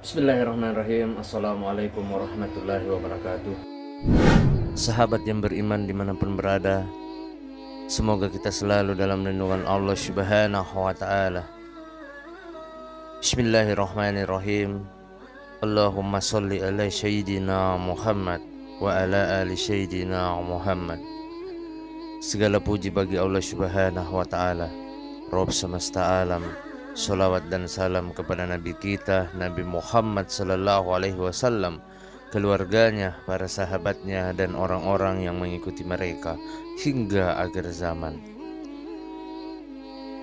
Bismillahirrahmanirrahim. Assalamualaikum warahmatullahi wabarakatuh. Sahabat yang beriman dimanapun berada, semoga kita selalu dalam lindungan Allah subhanahu wa ta'ala. Bismillahirrahmanirrahim. Allahumma salli ala sayyidina Muhammad wa ala ali sayyidina Muhammad. Segala puji bagi Allah subhanahu wa ta'ala, Rabb semesta alam. Salawat dan salam kepada Nabi kita, Nabi Muhammad sallallahu alaihi wasallam, keluarganya, para sahabatnya, dan orang-orang yang mengikuti mereka hingga akhir zaman.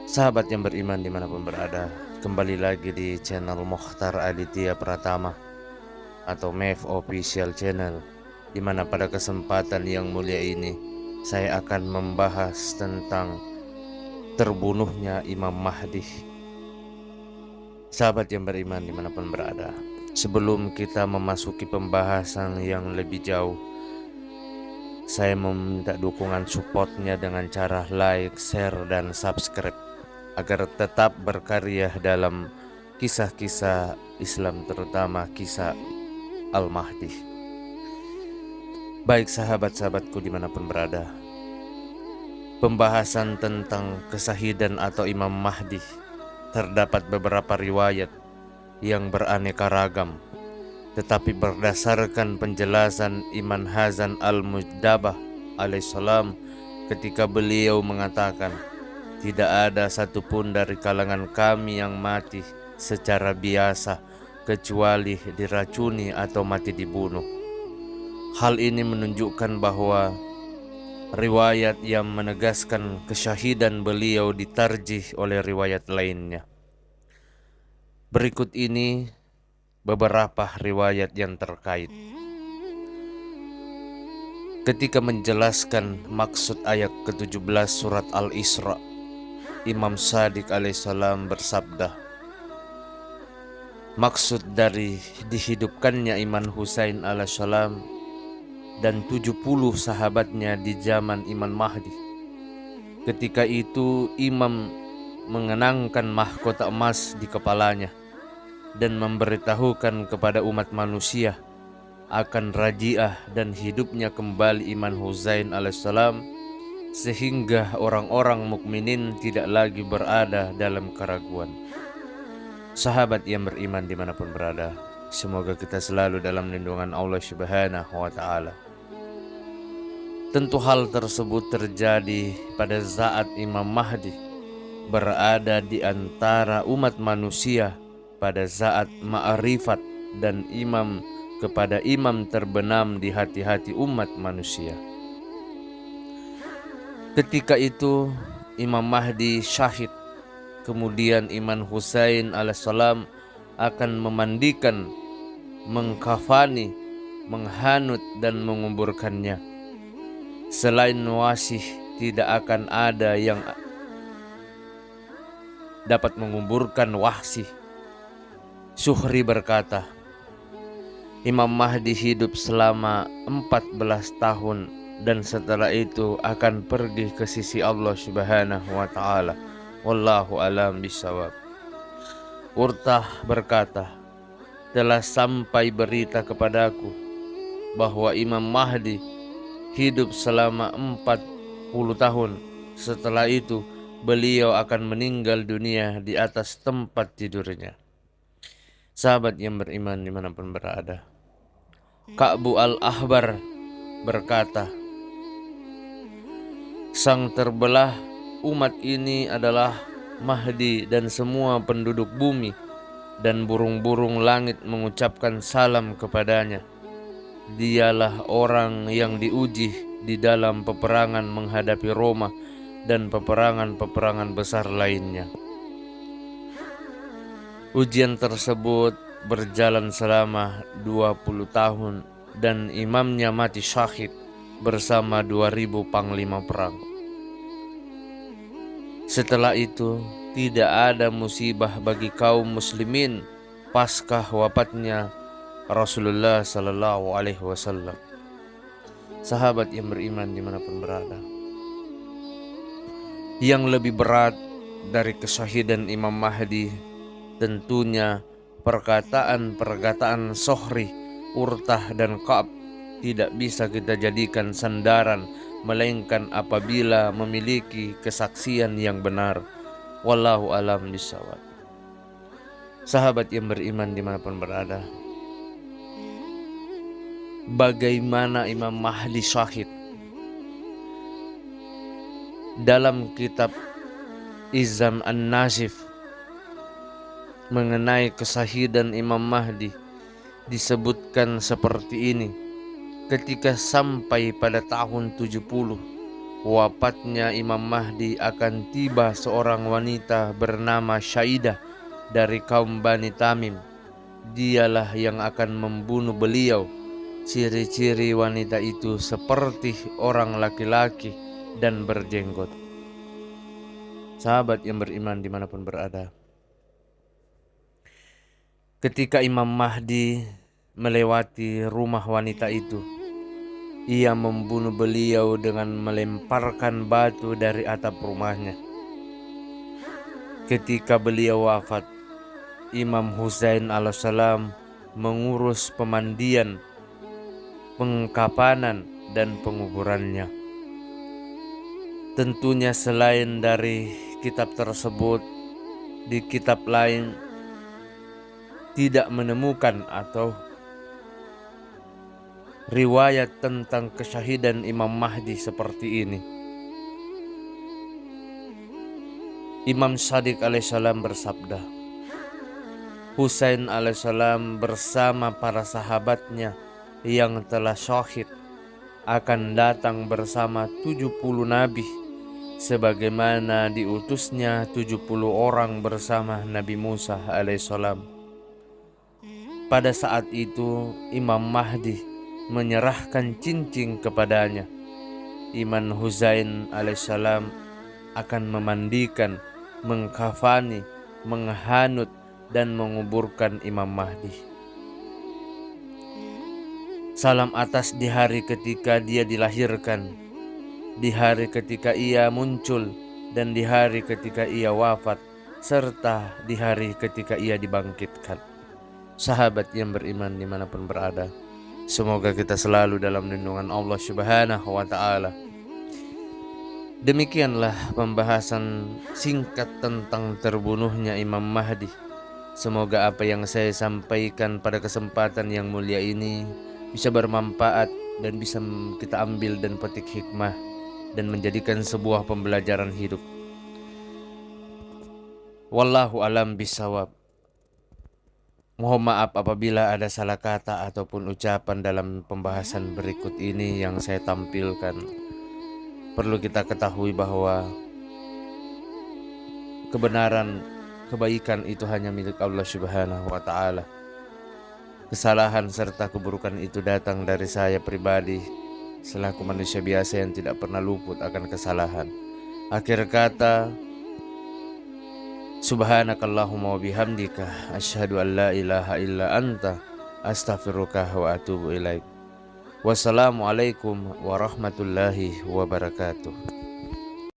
Sahabat yang beriman dimanapun berada, kembali lagi di channel Mokhtar Aditya Pratama atau MEF Official Channel, dimana pada kesempatan yang mulia ini saya akan membahas tentang terbunuhnya Imam Mahdi. Sahabat yang beriman dimanapun berada, sebelum kita memasuki pembahasan yang lebih jauh, saya meminta dukungan supportnya dengan cara like, share, dan subscribe agar tetap berkarya dalam kisah-kisah Islam, terutama kisah Al-Mahdi. Baik sahabat-sahabatku dimanapun berada, pembahasan tentang kesahidan atau Imam Mahdi terdapat beberapa riwayat yang beraneka ragam, tetapi berdasarkan penjelasan Imam Hasan al-Mujtabah alaihissalam ketika beliau mengatakan, tidak ada satupun dari kalangan kami yang mati secara biasa kecuali diracuni atau mati dibunuh. Hal ini menunjukkan bahwa riwayat yang menegaskan kesyahidan beliau ditarjih oleh riwayat lainnya. Berikut ini beberapa riwayat yang terkait. Ketika menjelaskan maksud ayat ke-17 surat Al-Isra, Imam Shadiq alaihissalam bersabda, maksud dari dihidupkannya Imam Husain alaihissalam dan 70 sahabatnya di zaman Imam Mahdi. Ketika itu Imam mengenangkan mahkota emas di kepalanya dan memberitahukan kepada umat manusia akan rajiah dan hidupnya kembali Imam Husain alaihissalam, sehingga orang-orang mukminin tidak lagi berada dalam keraguan. Sahabat yang beriman dimanapun berada, semoga kita selalu dalam lindungan Allah subhanahu wa ta'ala. Tentu hal tersebut terjadi pada saat Imam Mahdi berada di antara umat manusia pada saat ma'rifat dan imam kepada imam terbenam di hati-hati umat manusia. Ketika itu Imam Mahdi syahid, kemudian Imam Husain alaihissalam akan memandikan, mengkafani, menghanut dan menguburkannya. Selain wasih, tidak akan ada yang dapat menguburkan Wahsy. Suhri berkata, Imam Mahdi hidup selama 14 tahun dan setelah itu akan pergi ke sisi Allah subhanahu wa ta'ala. Wallahu alam bisawab. Urtah berkata, telah sampai berita kepadaku bahwa Imam Mahdi hidup selama 40 tahun. Setelah itu beliau akan meninggal dunia di atas tempat tidurnya. Sahabat yang beriman dimanapun berada, Ka'bu al-Ahbar berkata, sang terbelah umat ini adalah Mahdi dan semua penduduk bumi dan burung-burung langit mengucapkan salam kepadanya. Dialah orang yang diuji di dalam peperangan menghadapi Roma dan peperangan-peperangan besar lainnya. Ujian tersebut berjalan selama 20 tahun dan imamnya mati syahid bersama 2000 panglima perang. Setelah itu tidak ada musibah bagi kaum muslimin pasca wafatnya Rasulullah sallallahu alaihi wasallam. Sahabat yang beriman dimanapun berada, yang lebih berat dari kesyahidan Imam Mahdi tentunya perkataan-perkataan Sohri, Urtah dan Ka'ab tidak bisa kita jadikan sandaran, melainkan apabila memiliki kesaksian yang benar. Wallahu alam bishawab. Sahabat yang beriman dimanapun berada, bagaimana Imam Mahdi syahid? Dalam kitab Izam An-Nasif mengenai kesahidan Imam Mahdi disebutkan seperti ini. Ketika sampai pada tahun 70 wafatnya Imam Mahdi, akan tiba seorang wanita bernama Syaidah dari kaum Bani Tamim. Dialah yang akan membunuh beliau. Ciri-ciri wanita itu seperti orang laki-laki dan berjenggot. Sahabat yang beriman dimanapun berada, ketika Imam Mahdi melewati rumah wanita itu, ia membunuh beliau dengan melemparkan batu dari atap rumahnya. Ketika beliau wafat, Imam Husain alaihissalam mengurus pemandian, pengkapanan, dan penguburannya. Tentunya selain dari kitab tersebut, di kitab lain tidak menemukan atau riwayat tentang kesyahidan Imam Mahdi seperti ini. Imam Shadiq alaihissalam bersabda, Husain alaihissalam bersama para sahabatnya yang telah syahid akan datang bersama 70 nabi, sebagaimana diutusnya 70 orang bersama Nabi Musa alaihissalam. Pada saat itu Imam Mahdi menyerahkan cincin kepadanya. Imam Husain alaihissalam akan memandikan, mengkafani, menghanut, dan menguburkan Imam Mahdi. Salam atas di hari ketika dia dilahirkan, di hari ketika ia muncul, dan di hari ketika ia wafat, serta di hari ketika ia dibangkitkan. Sahabat yang beriman dimanapun berada, semoga kita selalu dalam lindungan Allah Subhanahu wa ta'ala. Demikianlah pembahasan singkat tentang terbunuhnya Imam Mahdi. Semoga apa yang saya sampaikan pada kesempatan yang mulia ini bisa bermanfaat dan bisa kita ambil dan petik hikmah dan menjadikan sebuah pembelajaran hidup. Wallahu alam bisawab. Mohon maaf apabila ada salah kata ataupun ucapan dalam pembahasan berikut ini yang saya tampilkan. Perlu kita ketahui bahwa kebenaran, kebaikan itu hanya milik Allah Subhanahu wa ta'ala. Kesalahan serta keburukan itu datang dari saya pribadi selaku manusia biasa yang tidak pernah luput akan kesalahan. Akhir kata, subhanakallahumma wa bihamdika asyhadu an la ilaha illa anta astaghfiruka wa atubu ilaik. Wassalamualaikum warahmatullahi wabarakatuh.